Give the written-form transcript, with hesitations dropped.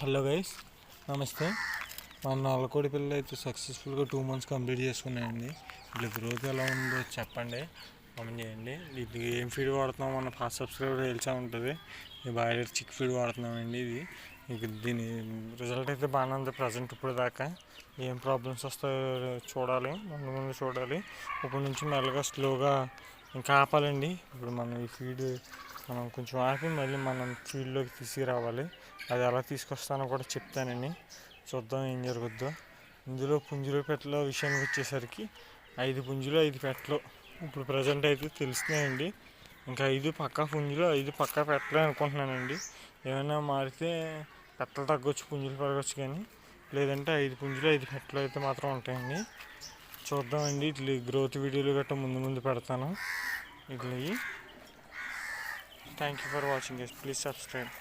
Hello guys, నమస్తే. మన నల్లకోడి పిల్లలు అయితే సక్సెస్ఫుల్గా 2 months కంప్లీట్ చేసుకున్నాయండి. ఇట్లా గ్రోత్ ఎలా ఉందో చెప్పండి, కామెంట్ చేయండి. ఇది ఏం ఫీడ్ వాడుతున్నాం మన ఫాస్ట్ సబ్స్క్రైబర్ తెలిసే ఉంటుంది. ఈ బాయిలర్ చిక్ ఫీడ్ వాడుతున్నామండి. దీని రిజల్ట్ అయితే బాగానే ఉంది ప్రజెంట్. ఇప్పుడు దాకా ఏం ప్రాబ్లమ్స్ వస్తాయో చూడాలి, ముందు చూడాలి. ఇప్పటి నుంచి మెల్లగా స్లోగా ఇంకా ఆపాలండి. ఇప్పుడు మనం ఈ ఫీడ్ మనం కొంచెం ఆపి మళ్ళీ మనం ఫీల్డ్లోకి తీసుకురావాలి. అది ఎలా తీసుకొస్తానో కూడా చెప్తానండి, చూద్దాం ఏం జరుగుద్దో. ఇందులో పుంజులు పెట్టల విషయానికి వచ్చేసరికి 5 పుంజులు 5 పెట్టలు ఇప్పుడు ప్రజెంట్ అయితే తెలుస్తున్నాయండి. ఇంకా 5 పక్కా పుంజులు 5 పక్కా పెట్టలే అనుకుంటున్నానండి. ఏమైనా మారితే పెట్టలు తగ్గొచ్చు, పుంజులు పెరగచ్చు, కానీ లేదంటే 5 పుంజులు 5 పెట్టలు అయితే మాత్రం ఉంటాయండి. చూద్దామండి. ఇట్లా గ్రోత్ వీడియోలు గట్రా ముందు పెడతాను. ఇట్లా thank you for watching. Please subscribe.